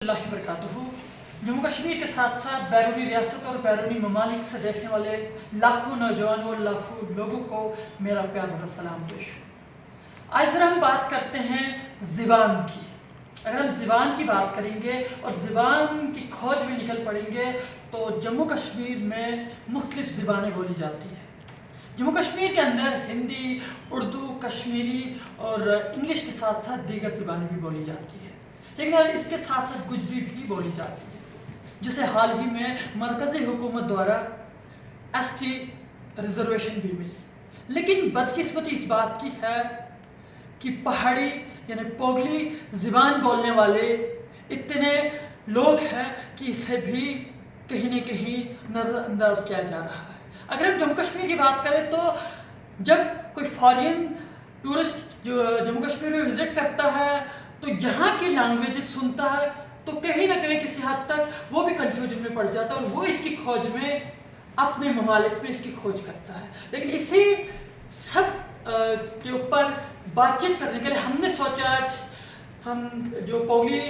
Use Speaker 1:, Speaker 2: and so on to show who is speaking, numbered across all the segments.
Speaker 1: रहमतुल्लाहि व बरकातुहू। जम्मू कश्मीर के साथ साथ बैरूनी रियासत और बैरूनी ममालिक से देखने वाले लाखों नौजवानों और लाखों लोगों को मेरा प्यार भरा सलाम पेश। आज ज़रा हम बात करते हैं ज़बान की। अगर हम ज़बान की बात करेंगे और ज़बान की खोज में निकल पड़ेंगे तो जम्मू कश्मीर में मुख्तलिफ़ ज़बानें बोली जाती हैं। जम्मू कश्मीर के अंदर हिंदी, उर्दू, कश्मीरी और इंग्लिश के साथ साथ दीगर ज़बानें भी बोली जाती हैं, लेकिन इसके साथ साथ गुजरी भी बोली जाती है, जिसे हाल ही में मरकज़ी हुकूमत द्वारा ST रिजर्वेशन भी मिली। लेकिन बदकिस्मती इस बात की है कि पहाड़ी यानी पोगली ज़बान बोलने वाले इतने लोग हैं कि इसे भी कहीं न कहीं नज़रअंदाज किया जा रहा है। अगर हम जम्मू कश्मीर की बात करें तो जब कोई फॉरेन टूरिस्ट जो जम्मू कश्मीर में विज़िट करता है तो यहाँ की लैंग्वेजेस सुनता है तो कहीं ना कहीं किसी हद तक वो भी कन्फ्यूजन में पड़ जाता है और वो इसकी खोज में अपने ममालिक में इसकी खोज करता है। लेकिन इसी सब के ऊपर बातचीत करने के लिए हमने सोचा आज हम जो पोगली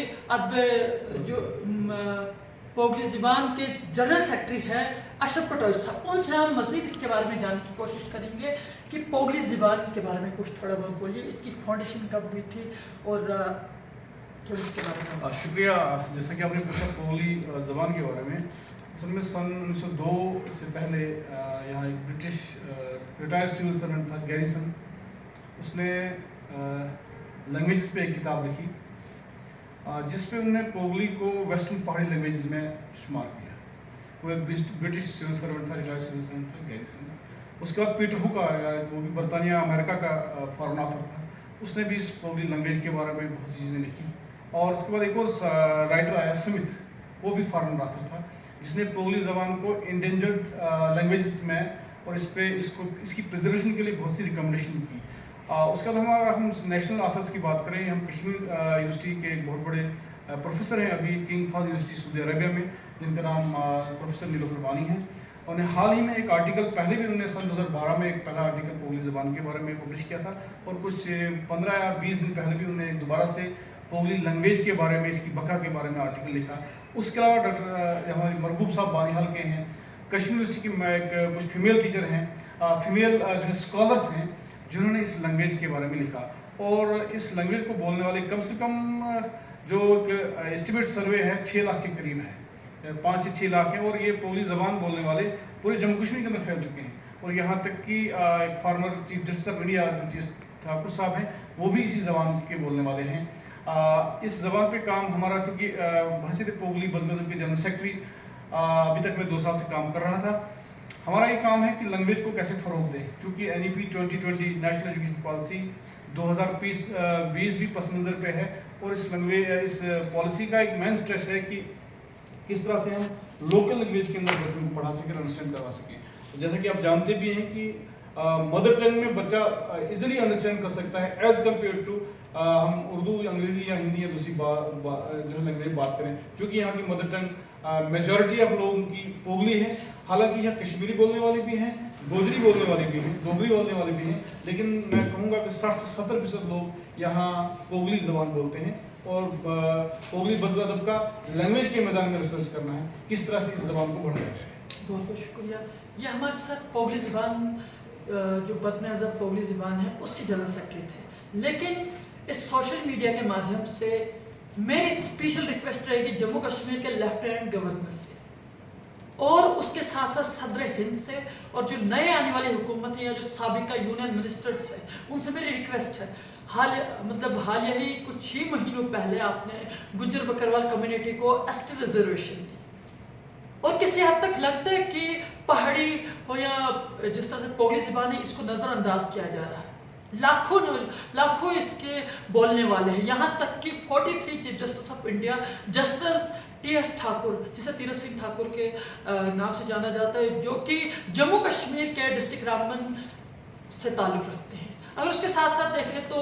Speaker 1: पोगली ज़बान के जनरल सेक्रेटरी हैं अशरफ पटोई साहब, उनसे हम मज़ीद इसके बारे में जानने की कोशिश करेंगे कि पोगली ज़बान के बारे में कुछ थोड़ा बहुत बोलिए, इसकी फाउंडेशन कब हुई थी और थोड़ा इसके बारे में।
Speaker 2: शुक्रिया। जैसा कि आपने पूछा पोगली ज़बान के बारे में, असल में सन 1902 से पहले यहाँ एक ब्रिटिश रिटायर्ड सिविल सर्वेंट था गैरिसन, उसने लैंग्वेज पे एक किताब लिखी जिस पे उन्होंने पोगली को वेस्टर्न पहाड़ी लैंग्वेज में शुमार किया। वो एक ब्रिटिश सिविल सर्वेंट था, रिटायर्ड सिविल सर्वेंट था गैरिसन। उसके बाद पीटर हुक आया, वो भी बरतानिया अमेरिका का फॉरेन ऑथर था, उसने भी इस पोगली लैंग्वेज के बारे में बहुत सी चीज़ें लिखी। और उसके बाद एक और राइटर आया स्मिथ, वो भी फॉरेन ऑथर था, जिसने पोगली ज़बान को इंडेंजर्ड लैंग्वेज में और इसकी प्रिजर्वेशन के लिए बहुत सी रिकमेंडेशन की। उसके बाद हम नेशनल ऑथर्स की बात करें, हम कश्मीर यूनिवर्सिटी के एक बहुत बड़े प्रोफेसर हैं अभी King Fahad University Saudi Arabia में, जिनका नाम प्रोफेसर नीलोफर बानी है। उन्होंने हाल ही में एक आर्टिकल, पहले भी उन्होंने सन 2012 में एक पहला आर्टिकल पोगली ज़बान के बारे में पब्लिश किया था और कुछ 15 या 20 दिन पहले भी उन्होंने दोबारा से पोगली लैंग्वेज के बारे में, इसकी बका के बारे में आर्टिकल लिखा। उसके अलावा डॉक्टर हमारे मरगूब साहब बानीहाल के हैं, कश्मीर यूनिवर्सिटी की कुछ फीमेल टीचर हैं, फीमेल जो है स्कॉलर्स हैं, जिन्होंने इस लैंग्वेज के बारे में लिखा। और इस लैंग्वेज को बोलने वाले कम से कम जो एस्टिमेट सर्वे है 6 लाख के करीब है, 5 से 6 लाख हैं। और ये पोगली ज़बान बोलने वाले पूरे जम्मू कश्मीर के अंदर फैल चुके हैं। और यहाँ तक कि एक former chief justice of India जो ठाकुर साहब हैं, वो भी इसी ज़बान के बोलने वाले हैं। इस ज़बान पे काम हमारा, चूँकि बहसीत पोगली बज़म के जनरल सेक्रेटरी अभी तक मैं 2 साल से काम कर रहा था, हमारा ये काम है कि लैंग्वेज को कैसे फ़रोग़ दें। चूँकि NEP 2020 नेशनल एजुकेशन पॉलिसी 2020 भी पस मंज़र पे है और इस पॉलिसी का एक मेन स्ट्रेस है कि किस तरह से हम लोकल लैंग्वेज के अंदर बच्चों को पढ़ा सकें, अंडरस्टैंड करवा सकें। तो जैसा कि आप जानते भी हैं कि मदर टंग में बच्चा इजीली अंडरस्टैंड कर सकता है एज़ कम्पेयर टू हम उर्दू, अंग्रेज़ी या हिंदी या दूसरी जो लैंग्वेज बात करें। चूँकि यहाँ की मदर टंग मेजॉरिटी ऑफ लोगों की पोगली है, हालांकि यहाँ कश्मीरी बोलने वाले भी हैं, गोजरी बोलने वाले भी हैं, डोगरी बोलने वाले भी हैं, लेकिन मैं कहूँगा कि 60 से 70% लोग यहाँ पोगली ज़बान बोलते हैं। और पोगली बज़म अदब का लैंग्वेज के मैदान में रिसर्च करना है, किस तरह से इस ज़बान को बढ़ाया जाए।
Speaker 1: बहुत बहुत शुक्रिया। ये हमारे साथ पोगली ज़बान जो बज़म अदब पोगली ज़बान है उसके जनरल सेक्रेटरी थे। लेकिन इस सोशल मीडिया के माध्यम से मेरी स्पेशल रिक्वेस्ट रहेगी जम्मू कश्मीर के लेफ्टिनेंट गवर्नर से और उसके साथ साथ सदर हिंद से और जो नए आने वाली हुकूमत है या जो साबिका यूनियन मिनिस्टर्स हैं, उनसे मेरी रिक्वेस्ट है, हाल यही कुछ ही महीनों पहले आपने गुज्जर बकरवाल कम्युनिटी को ST रिजर्वेशन दी और किसी हद तक लगता है कि पहाड़ी हो या जिस तरह से पोगली ज़बान है, इसको नज़रअंदाज किया जा रहा है। लाखों इसके बोलने वाले हैं, यहाँ तक कि 43 chief justice of India justice TS Thakur, जिसे तीरथ सिंह ठाकुर के नाम से जाना जाता है, जो कि जम्मू कश्मीर के डिस्ट्रिक्ट रामबन से ताल्लुक़ रखते हैं। अगर उसके साथ साथ देखें तो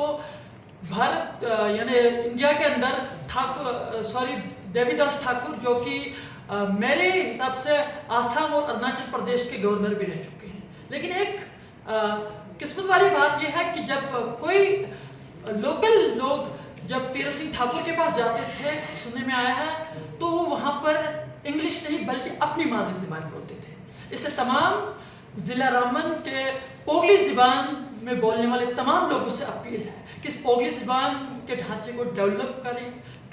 Speaker 1: भारत यानी इंडिया के अंदर देवीदास ठाकुर, जो कि मेरे हिसाब से आसाम और अरुणाचल प्रदेश के गवर्नर भी रह चुके हैं। लेकिन एक किस्मत वाली बात यह है कि जब कोई लोकल लोग जब तीरथ सिंह ठाकुर के पास जाते थे, सुनने में आया है, तो वो वहाँ पर इंग्लिश नहीं बल्कि अपनी मादरी ज़बान बोलते थे। इससे तमाम ज़िला रामबन के पोगली ज़बान में बोलने वाले तमाम लोगों से अपील है कि इस पोगली ज़बान के ढांचे को डेवलप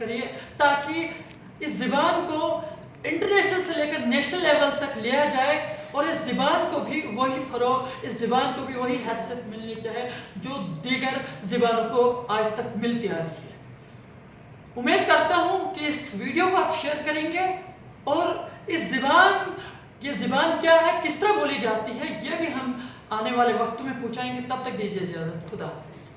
Speaker 1: करिए ताकि इस ज़बान को इंटरनेशनल से लेकर नेशनल लेवल तक लिया जाए और इस ज़बान को भी वही फ़रोग, इस ज़बान को भी वही हैसियत मिलनी चाहिए जो दीगर ज़बानों को आज तक मिलती आ रही है। उम्मीद करता हूँ कि इस वीडियो को आप शेयर करेंगे और इस ज़बान, ये ज़बान क्या है, किस तरह बोली जाती है, ये भी हम आने वाले वक्त में पूछाएंगे। तब तक दीजिए इजाज़त। खुदा हाफ़िज़।